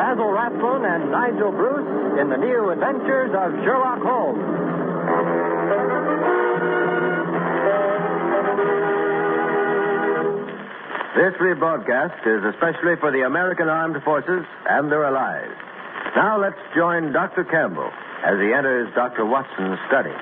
Basil Rathbone and Nigel Bruce in the new adventures of Sherlock Holmes. This rebroadcast is especially for the American Armed Forces and their allies. Now let's join Dr. Campbell as he enters Dr. Watson's study.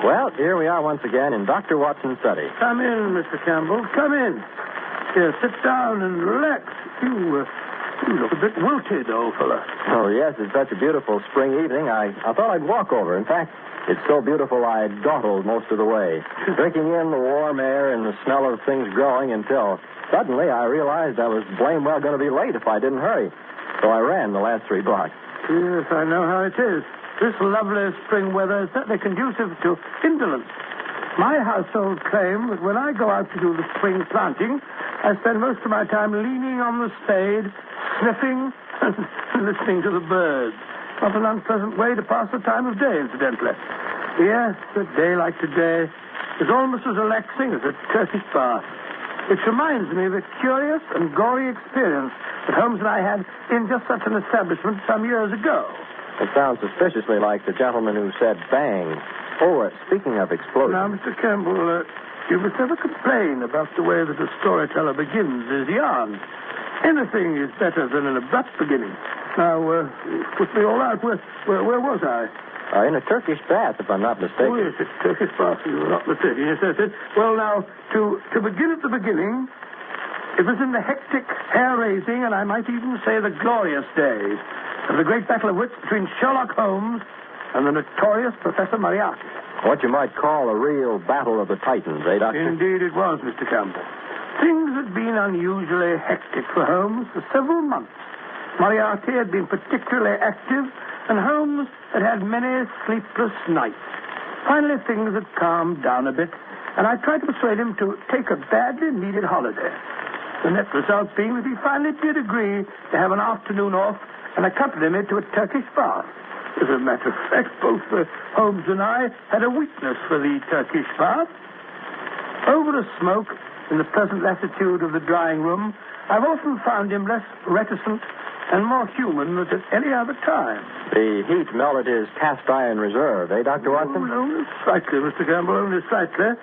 Well, here we are once again in Dr. Watson's study. Come in, Mr. Campbell. Come in. Here, sit down and relax. You look a bit wilted, old fella. Oh, yes, it's such a beautiful spring evening. I thought I'd walk over. In fact, it's so beautiful I dawdled most of the way, drinking in the warm air and the smell of things growing until suddenly I realized I was blame well going to be late if I didn't hurry. So I ran the last 3 blocks. Yes, I know how it is. This lovely spring weather is certainly conducive to indolence. My household claim that when I go out to do the spring planting, I spend most of my time leaning on the spade, sniffing and listening to the birds. Not an unpleasant way to pass the time of day, incidentally. Yes, a day like today is almost as relaxing as a Turkish bath. Which reminds me of a curious and gory experience that Holmes and I had in just such an establishment some years ago. It sounds suspiciously like the gentleman who said bang. Oh, speaking of explosions. Now, Mr. Campbell, you must never complain about the way that a storyteller begins his yarn. Anything is better than an abrupt beginning. Now, put me all out. Where was I? In a Turkish bath, if I'm not mistaken. Oh, yes, it's Turkish bath. You're not mistaken. Yes, that's it. Well, now, to begin at the beginning, it was in the hectic, hair-raising, and I might even say the glorious days of the great battle of wits between Sherlock Holmes and the notorious Professor Moriarty. What you might call a real battle of the titans, eh, Doctor? Indeed it was, Mr. Campbell. Things had been unusually hectic for Holmes for several months. Moriarty had been particularly active, and Holmes had had many sleepless nights. Finally, things had calmed down a bit, and I tried to persuade him to take a badly needed holiday. The net result being that he finally did agree to have an afternoon off and accompany me to a Turkish bath. As a matter of fact, both Holmes and I had a weakness for the Turkish bath. Over a smoke, in the pleasant latitude of the drawing room, I've often found him less reticent and more human than at any other time. The heat melted his cast iron reserve, eh, Dr. Watson? Oh, only slightly, Mr. Campbell, only slightly.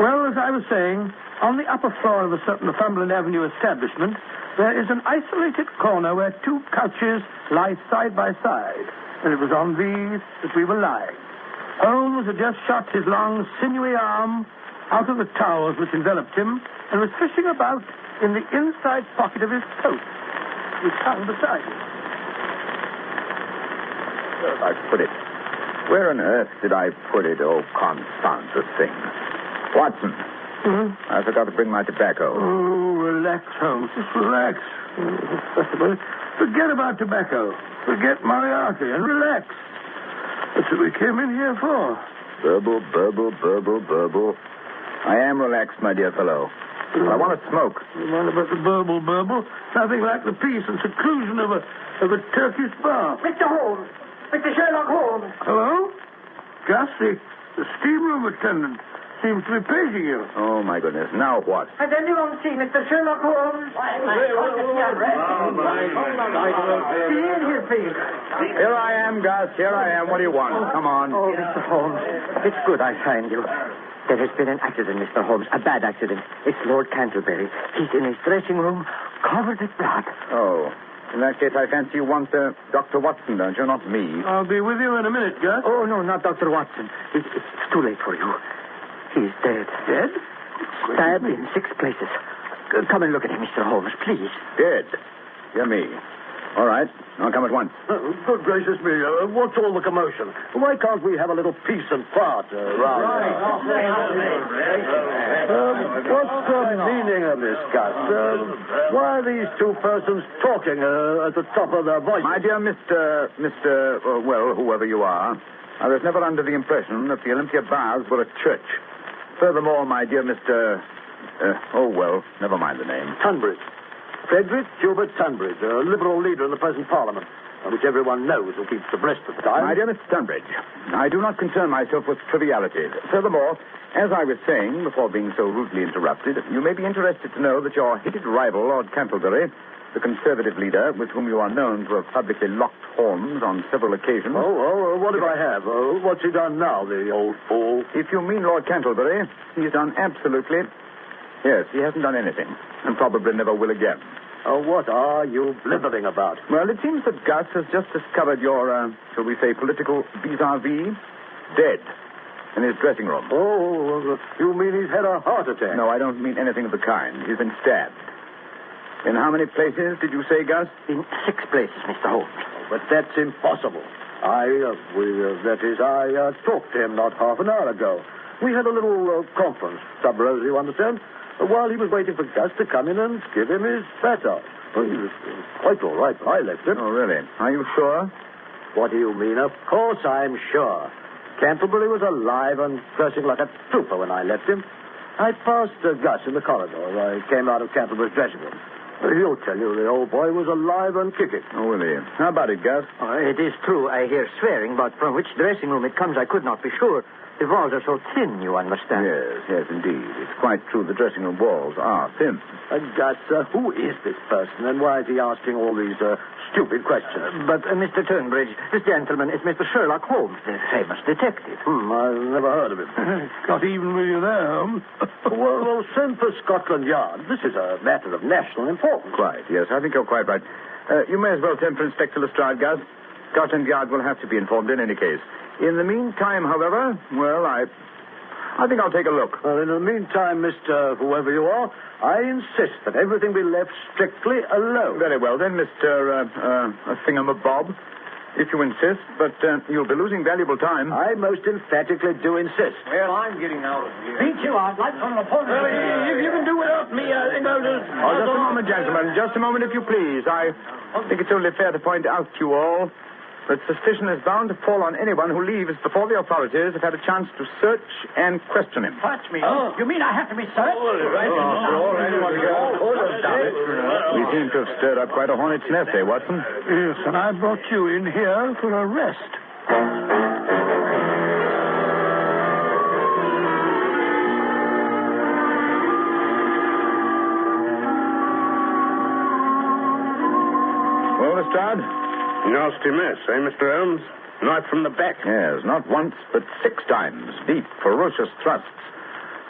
Well, as I was saying, on the upper floor of a certain Northumberland Avenue establishment, there is an isolated corner where 2 couches lie side by side, and it was on these that we were lying. Holmes had just shot his long, sinewy arm out of the towels which enveloped him and was fishing about in the inside pocket of his coat, which hung beside him. Where did I put it? Where on earth did I put it? Oh, confound the thing. Watson. I forgot to bring my tobacco. Oh, relax, Holmes. Just relax. Forget about tobacco. Forget Moriarty and relax. That's what we came in here for. Burble, burble, burble, burble. I am relaxed, my dear fellow. I want to smoke. What about the burble? Nothing like the peace and seclusion of a Turkish bath. Mr. Holmes. Mr. Sherlock Holmes. Hello? Gus, the steam room attendant seems to be paging you. Oh, my goodness. Now what? Has anyone seen Mr. Sherlock Holmes? See in here, please. Here I am, Gus. Here I am. What do you want? Come on. Oh, Mr. Holmes, it's good I find you. There has been an accident, Mr. Holmes. A bad accident. It's Lord Canterbury. He's in his dressing room, covered with blood. Oh. In that case, I fancy you want Dr. Watson, don't you? Not me. I'll be with you in a minute, Gus. Oh, no, not Dr. Watson. It's too late for you. He's dead. Dead? Stabbed in 6 places. Come and look at him, Mr. Holmes, please. Dead? Dear me. All right. I'll come at once. Good gracious me. What's all the commotion? Why can't we have a little peace and quiet around here? What's the meaning of this, Gus? Why are these two persons talking at the top of their voices? My dear whoever you are, I was never under the impression that the Olympia Baths were a church. Furthermore, my dear Mr. Never mind the name. Tunbridge. Frederick Hubert Tunbridge, a Liberal leader in the present Parliament, which everyone knows who keeps abreast of the time. My dear Mr. Tunbridge, I do not concern myself with trivialities. Furthermore, as I was saying, before being so rudely interrupted, you may be interested to know that your hated rival, Lord Cantlebury, the Conservative leader, with whom you are known to have publicly locked horns on several occasions... what if I have? What's he done now, the old fool? If you mean Lord Cantlebury, he's done absolutely... Yes, he hasn't done anything, and probably never will again. What are you blithering about? Well, it seems that Gus has just discovered your, shall we say, political vis-a-vis dead in his dressing room. You mean he's had a heart attack? No, I don't mean anything of the kind. He's been stabbed. In how many places did you say, Gus? In 6 places, Mr. Holmes. But that's impossible. I talked to him not half an hour ago. We had a little conference, Sub Rose, you understand? While he was waiting for Gus to come in and give him his fat out. Well, he was quite all right when I left him. Oh, really? Are you sure? What do you mean? Of course I'm sure. Canterbury was alive and dressing like a trooper when I left him. I passed Gus in the corridor. I came out of Canterbury's dressing room. He'll tell you the old boy was alive and kicking. Oh, will he? How about it, Gus? It is true. I hear swearing, but from which dressing room it comes, I could not be sure. The walls are so thin, you understand. Yes, indeed. It's quite true. The dressing room walls are thin. Gus, who is this person, and why is he asking all these stupid questions? But, Mr. Turnbridge, this gentleman is Mr. Sherlock Holmes, the famous detective. I've never heard of him. Got even with you there, Holmes. well, send for Scotland Yard. This is a matter of national importance. Quite, yes. I think you're quite right. You may as well send for Inspector Lestrade, Gus. Scotland Yard will have to be informed in any case. In the meantime, however, I think I'll take a look. Well, in the meantime, Mr. Whoever you are, I insist that everything be left strictly alone. Very well, then, Mr. Thingamabob, if you insist, but you'll be losing valuable time. I most emphatically do insist. Well, I'm getting out of here. Beat you out like on the pony. You can do without me. I think I'll just... Just a moment, gentlemen. Just a moment, if you please. I think it's only fair to point out to you all that suspicion is bound to fall on anyone who leaves before the authorities have had a chance to search and question him. Touch me. You mean I have to be searched? We seem to have stirred up quite a hornet's nest, Watson? Yes, and I brought you in here for a rest. Well, Lestrade? Nasty mess, eh, Mr. Holmes? Knife from the back. Yes, not once, but 6 times. Deep, ferocious thrusts.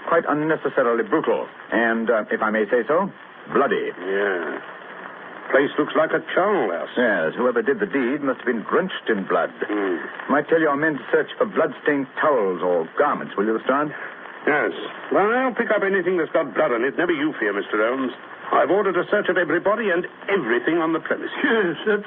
Quite unnecessarily brutal. And, if I may say so, bloody. Yeah. Place looks like a charnel house. Yes, whoever did the deed must have been drenched in blood. Might tell your men to search for blood-stained towels or garments, will you, Lestrade? Yes. Well, I'll pick up anything that's got blood on it. Never you fear, Mr. Holmes. I've ordered a search of everybody and everything on the premises. Yes,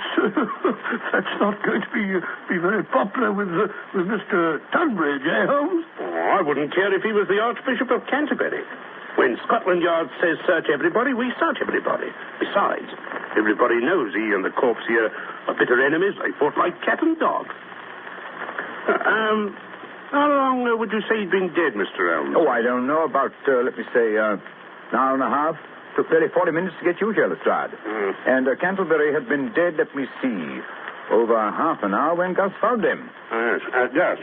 that's not going to be very popular with Mr. Tunbridge, eh, Holmes? I wouldn't care if he was the Archbishop of Canterbury. When Scotland Yard says search everybody, we search everybody. Besides, everybody knows he and the corpse here are bitter enemies. They fought like cat and dog. How long would you say he'd been dead, Mr. Holmes? Oh, I don't know. About, let me say, an hour and a half. Took nearly 40 minutes to get you here, Lestrade. And Canterbury had been dead, let me see, over half an hour when Gus found him. Yes. Gus,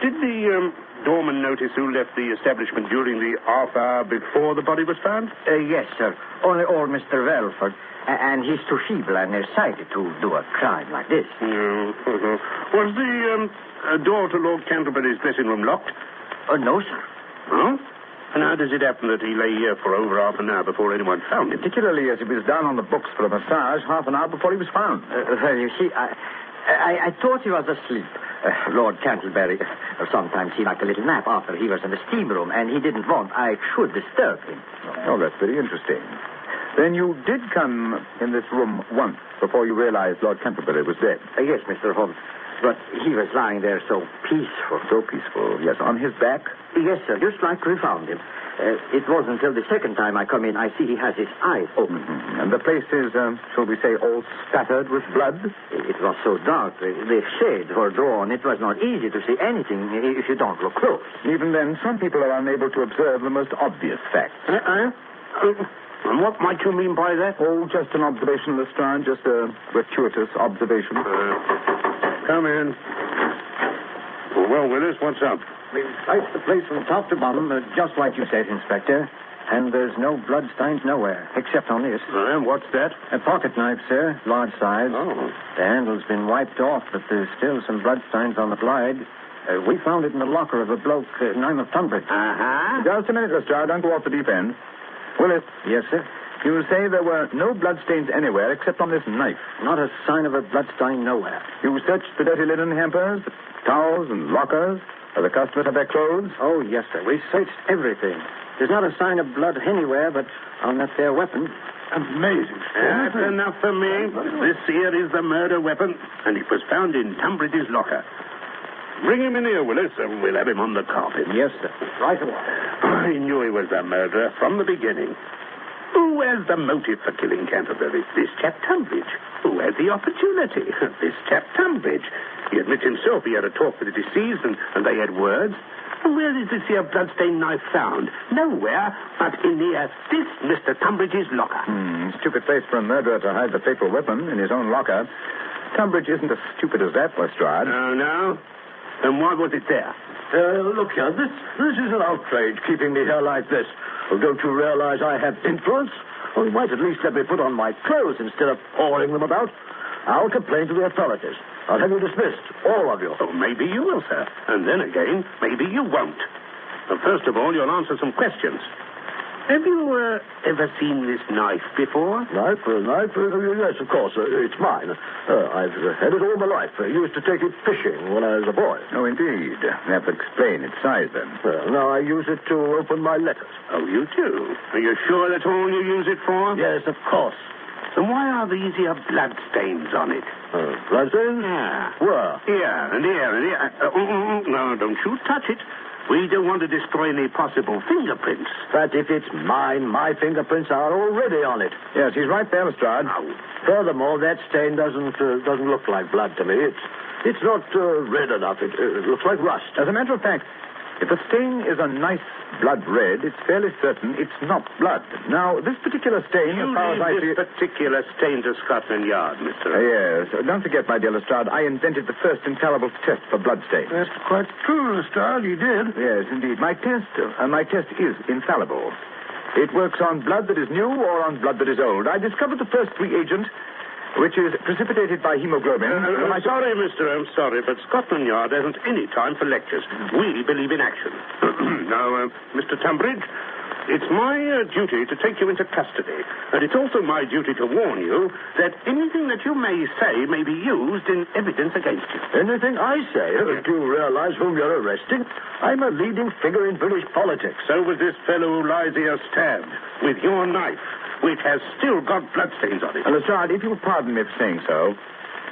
did the doorman notice who left the establishment during the half hour before the body was found? Yes, sir. Only old Mr. Welford. And he's too feeble and nearsighted to do a crime like this. Was the door to Lord Canterbury's dressing room locked? No, sir. Oh? And how does it happen that he lay here for over half an hour before anyone found him? Particularly as he was down on the books for a massage half an hour before he was found. Well, you see, I thought he was asleep. Lord Canterbury sometimes he liked a little nap after he was in the steam room, and he didn't want I should disturb him. Oh, that's very interesting. Then you did come in this room once before you realized Lord Canterbury was dead. Yes, Mr. Holmes. But he was lying there so peaceful. So peaceful, yes. On his back? Yes, sir, just like we found him. It wasn't until the second time I come in I see he has his eyes open. Mm-hmm. And the place is, shall we say, all spattered with blood? It was so dark. The shades were drawn. It was not easy to see anything if you don't look close. Even then, some people are unable to observe the most obvious facts. And what might you mean by that? Oh, just an observation, Lestrade, just a gratuitous observation. Come in. Well, Willis, what's up? We've searched the place from top to bottom, just like you said, Inspector. And there's no bloodstains nowhere, except on this. And what's that? A pocket knife, sir, large size. Oh. The handle's been wiped off, but there's still some bloodstains on the blade. We found it in the locker of a bloke named of Tunbridge. Uh-huh. Just a minute, Lestrade. Don't go off the deep end. Willis, Yes, sir. you say there were no bloodstains anywhere except on this knife. Not a sign of a bloodstain nowhere. You searched the dirty linen hampers, the towels and lockers, where the customers had their clothes. Oh, yes, sir. We searched everything. There's not a sign of blood anywhere, but on that there weapon. Amazing. That's enough for me. This here is the murder weapon, and it was found in Tunbridge's locker. Bring him in here, Willis, and we'll have him on the carpet. Yes, sir. Right away. I knew he was the murderer from the beginning. Who has the motive for killing Canterbury? This chap Tunbridge. Who had the opportunity? This chap Tunbridge. He admits himself he had a talk with the deceased, and they had words. And where is this here bloodstained knife found? Nowhere but in this Mr. Tunbridge's locker. Stupid place for a murderer to hide the fatal weapon in his own locker. Tunbridge isn't as stupid as that, Lestrade. Oh, no? Then why was it there? Look here, this is an outrage, keeping me here like this. Well, don't you realize I have influence? Well, you might at least let me put on my clothes instead of hauling them about. I'll complain to the authorities. I'll have you dismissed, all of you. Oh, maybe you will, sir. And then again, maybe you won't. But first of all, you'll answer some questions. Have you ever seen this knife before? Knife? Yes, of course. It's mine. I've had it all my life. I used to take it fishing when I was a boy. Oh, indeed. You have to explain its size, then. Now I use it to open my letters. Oh, you do? Are you sure that's all you use it for? Yes, of course. Then why are these here blood stains on it? Bloodstains? Yeah. Where? Here and here and here. No, don't you touch it. We don't want to destroy any possible fingerprints. But if it's mine, my fingerprints are already on it. Yes, he's right there, Lestrade. Furthermore, that stain doesn't look like blood to me. It's not red enough. It looks like rust. As a matter of fact, if the stain is a nice blood red, it's fairly certain it's not blood. Now, this particular stain, as far as I see... this particular stain to Scotland Yard, Mr. Yes. Don't forget, my dear Lestrade, I invented the first infallible test for blood stains. That's quite true, Lestrade. You did. Yes, indeed. My test is infallible. It works on blood that is new or on blood that is old. I discovered the first reagent, which is precipitated by hemoglobin. I'm sorry, mister, I'm sorry, but Scotland Yard hasn't any time for lectures. We believe in action. Now, Mr. Tunbridge, it's my duty to take you into custody, and it's also my duty to warn you that anything that you may say may be used in evidence against you. Anything I say? Do you realize whom you're arresting? I'm a leading figure in British politics. So was this fellow who lies here stabbed with your knife, which has still got bloodstains on it. Lestrade, if you'll pardon me for saying so,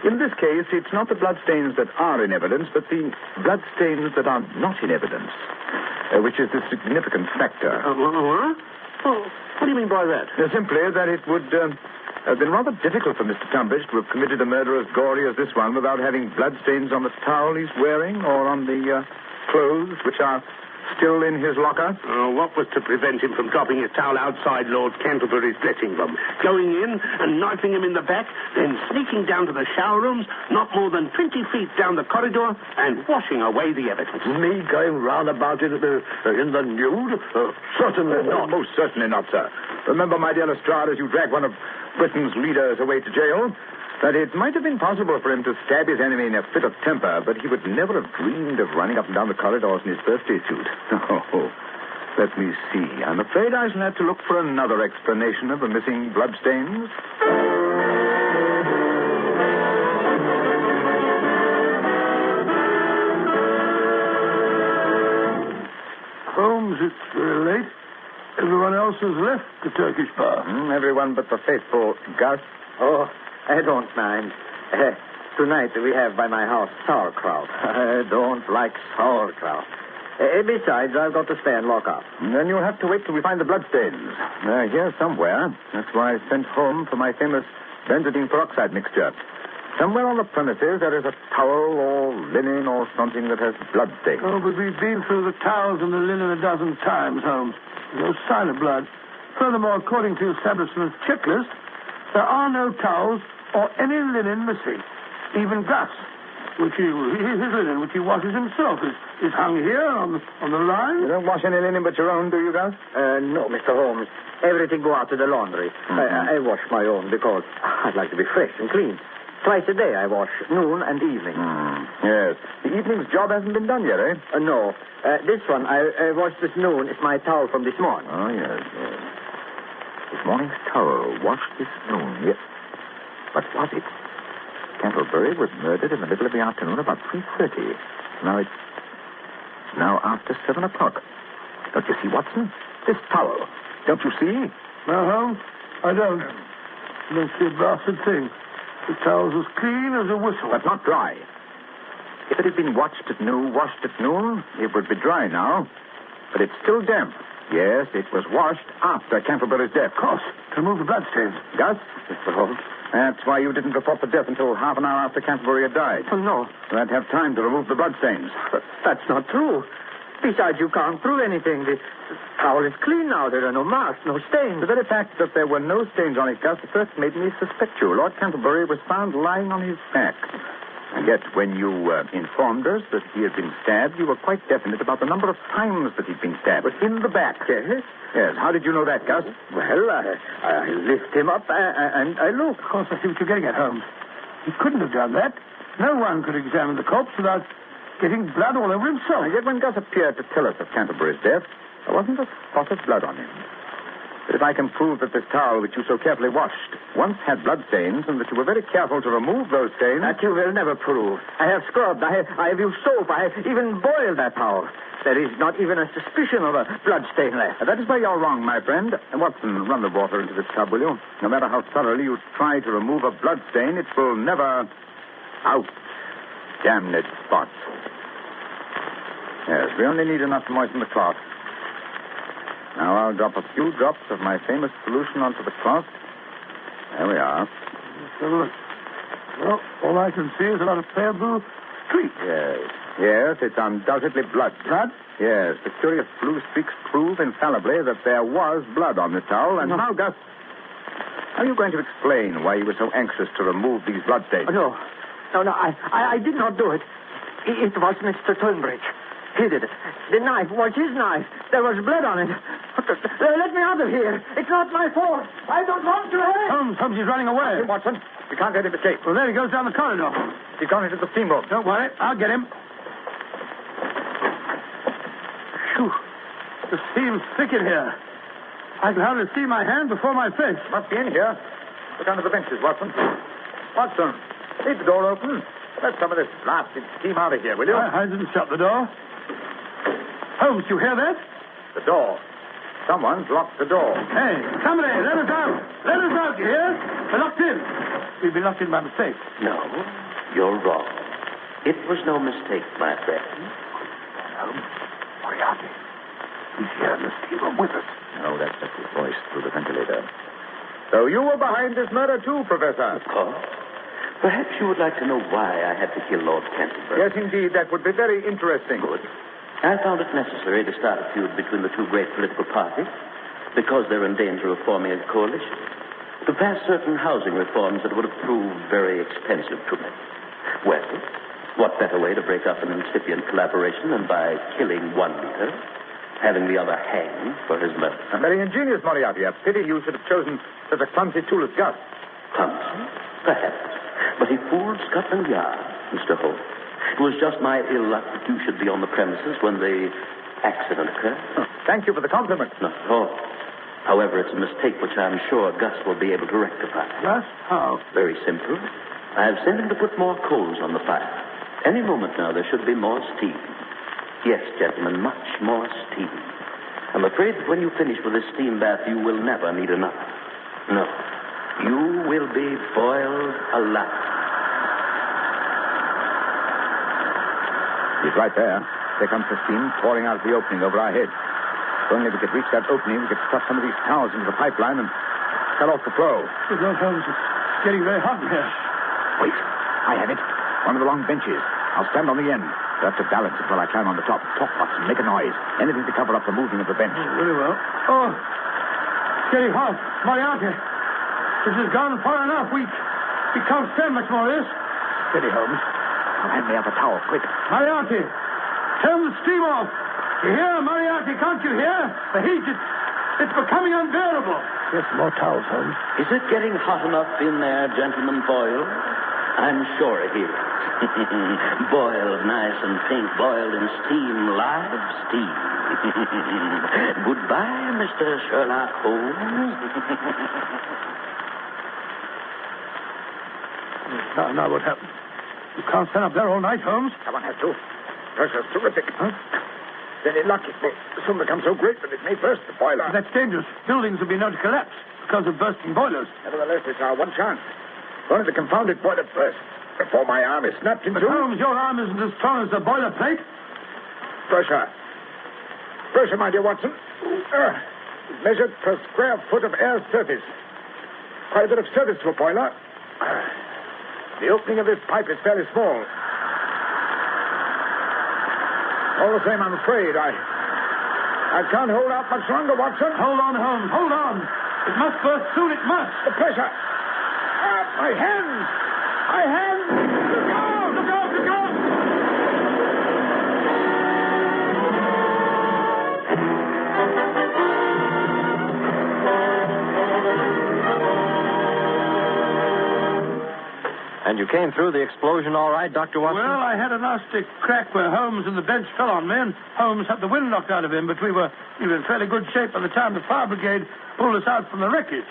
in this case, it's not the bloodstains that are in evidence, but the bloodstains that are not in evidence, which is the significant factor. What? Oh, what do you mean by that? Simply that it would have been rather difficult for Mr. Tunbridge to have committed a murder as gory as this one without having bloodstains on the towel he's wearing or on the clothes which are still in his locker. What was to prevent him from dropping his towel outside Lord Canterbury's dressing room, going in and knifing him in the back, then sneaking down to the shower rooms, not more than 20 feet down the corridor, and washing away the evidence? Me going round about it in the nude? Certainly not. Most certainly not, sir. Remember, my dear Lestrade, as you drag one of Britain's leaders away to jail, that it might have been possible for him to stab his enemy in a fit of temper, but he would never have dreamed of running up and down the corridors in his birthday suit. Oh, let me see. I'm afraid I shall have to look for another explanation of the missing bloodstains. Holmes, it's late. Everyone else has left the Turkish bar. Everyone but the faithful Gus. Oh, I don't mind. Tonight we have by my house sauerkraut. I don't like sauerkraut. Besides, I've got to stay and lock up. Then you'll have to wait till we find the bloodstains. They're here somewhere. That's why I sent home for my famous benzidine peroxide mixture. Somewhere on the premises there is a towel or linen or something that has bloodstains. Oh, but we've been through the towels and the linen a dozen times, Holmes. No sign of blood. Furthermore, according to the establishment's checklist, there are no towels or any linen missing. Even Gus, his linen, which he washes himself, is hung here on the line. You don't wash any linen but your own, do you, Gus? No, Mr. Holmes. Everything go out to the laundry. I wash my own because I'd like to be fresh and clean. Twice a day I wash, noon and evening. Yes. The evening's job hasn't been done yet, eh? No. This one I washed this noon. It's my towel from this morning. Oh, yes. This morning's towel washed this noon, yes. But was it? Cantlebury was murdered in the middle of the afternoon about 3:30. Now after 7 o'clock. Don't you see, Watson? This towel. Don't you see? No, Holmes, I don't. I don't see a blasted thing. The towel's as clean as a whistle. But not dry. If it had been washed at noon, it would be dry now. But it's still damp. Yes, it was washed after Cantlebury's death. Of course, to remove the bloodstains. Gus? Mr. Holmes? That's why you didn't report the death until half an hour after Canterbury had died. Oh, no. I'd have time to remove the bloodstains. But that's not true. Besides, you can't prove anything. The towel is clean now. There are no marks, no stains. The very fact that there were no stains on it, Gus, first made me suspect you. Lord Canterbury was found lying on his back. And yet, when you informed us that he had been stabbed, you were quite definite about the number of times that he'd been stabbed. But in the back. Yes? Yes. How did you know that, Gus? Well, I lift him up and I look. Of course, I see what you're getting at, Holmes. He couldn't have done that. No one could examine the corpse without getting blood all over himself. And yet, when Gus appeared to tell us of Canterbury's death, there wasn't a spot of blood on him. But if I can prove that this towel which you so carefully washed once had blood stains and that you were very careful to remove those stains... That you will never prove. I have scrubbed. I have used soap. I have even boiled that towel. There is not even a suspicion of a blood stain left. That is why you're wrong, my friend. Watson, run the water into this tub, will you? No matter how thoroughly you try to remove a blood stain, it will never... Out. Damn it, spots. Yes, we only need enough to moisten the cloth. Now I'll drop a few drops of my famous solution onto the cloth. There we are. Well, all I can see is a lot of pale blue streaks. Yes, it's undoubtedly blood. Blood? Yes, the curious blue streaks prove infallibly that there was blood on the towel. And now, Gus, how are you going to explain why you were so anxious to remove these bloodstains? No, I did not do it. It was Mr. Tunbridge. He did it. The knife was his knife. There was blood on it. Let me out of here. It's not my fault. I don't want to hurt. Holmes, he's running away. Watson, we can't let him escape. Well, there he goes down the corridor. He's gone into the steamboat. Don't worry. I'll get him. Phew. The steam's thick in here. I can hardly see my hand before my face. Must be in here. Look under the benches, Watson. Watson, leave the door open. Let some of this blasted steam out of here, will you? I didn't shut the door. Holmes, you hear that? The door. Someone's locked the door. Hey, somebody, let us out. Let us out, you hear? We're locked in. We've been locked in by mistake. No, you're wrong. It was no mistake, my friend. Moriarty. He's here in the steam room with us. Oh, that's just his voice through the ventilator. So you were behind this murder, too, Professor? Of course. Perhaps you would like to know why I had to kill Lord Canterbury. Yes, indeed. That would be very interesting. Good. I found it necessary to start a feud between the two great political parties because they're in danger of forming a coalition to pass certain housing reforms that would have proved very expensive to me. Well, what better way to break up an incipient collaboration than by killing one leader, having the other hanged for his murder? Very ingenious, Moriarty. A pity you should have chosen such a clumsy tool as Gus. Clumsy? Perhaps. But he fooled Scotland Yard, Mr. Holmes. It was just my ill luck that you should be on the premises when the accident occurred. Thank you for the compliment. Not at all. However, it's a mistake which I'm sure Gus will be able to rectify. Gus? How? Very simple. I have sent him to put more coals on the fire. Any moment now, there should be more steam. Yes, gentlemen, much more steam. A I'm afraid that when you finish with this steam bath, you will never need another. No. You will be boiled alive. He's right there. There comes the steam pouring out of the opening over our heads. If only we could reach that opening, we could stuff some of these towels into the pipeline and cut off the flow. Good Lord, Holmes, it's getting very hot in here. Wait. I have it. One of the long benches. I'll stand on the end. That's to balance it while I climb on the top. Talk, Watson. Make a noise. Anything to cover up the moving of the bench. Very well. Oh, it's getting hot. Moriarty, this has gone far enough. We can't stand much more of this. Steady, Holmes. Now hand me out the towel, quick. Moriarty, turn the steam off. You hear, Moriarty? Can't you hear? The heat, it's becoming unbearable. Yes, more towels, Holmes. Is it getting hot enough in there, Gentleman Boyle? I'm sure it is. Boiled nice and pink, boiled in steam, live steam. Goodbye, Mr. Sherlock Holmes. Now what happened? You can't stand up there all night, Holmes. Someone has to. Pressure's terrific. Huh? Any luck, it will soon become so great that it may burst the boiler. That's dangerous. Buildings will be known to collapse because of bursting boilers. Nevertheless, it's our one chance. Only the confounded boiler burst before my arm is snapped in two. But Holmes, your arm isn't as strong as the boiler plate. Pressure. Pressure, my dear Watson. Measured per square foot of air surface. Quite a bit of surface to a boiler. The opening of this pipe is fairly small. All the same, I'm afraid I can't hold out much longer, Watson. Hold on, Holmes. Hold on. It must burst soon. It must. The pressure. My hands. My hands. Look out. Look out. Look out. And you came through the explosion all right, Dr. Watson? Well, I had a nasty crack where Holmes and the bench fell on me, and Holmes had the wind knocked out of him, but we were in fairly good shape by the time the fire brigade pulled us out from the wreckage.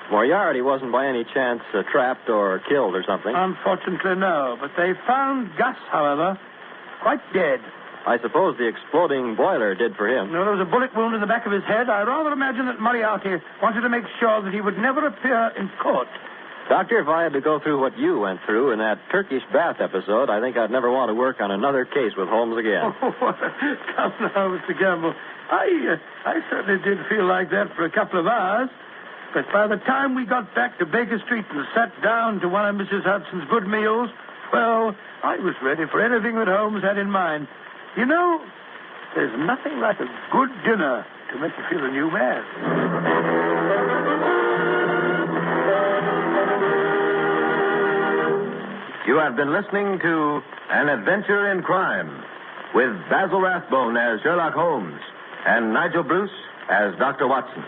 Moriarty wasn't by any chance trapped or killed or something? Unfortunately, no. But they found Gus, however, quite dead. I suppose the exploding boiler did for him. No, there was a bullet wound in the back of his head. I rather imagine that Moriarty wanted to make sure that he would never appear in court. Doctor, if I had to go through what you went through in that Turkish bath episode, I think I'd never want to work on another case with Holmes again. Oh, come now, Mr. Gamble. I certainly did feel like that for a couple of hours. But by the time we got back to Baker Street and sat down to one of Mrs. Hudson's good meals, well, I was ready for anything that Holmes had in mind. You know, there's nothing like a good dinner to make you feel a new man. You have been listening to An Adventure in Crime with Basil Rathbone as Sherlock Holmes and Nigel Bruce as Dr. Watson.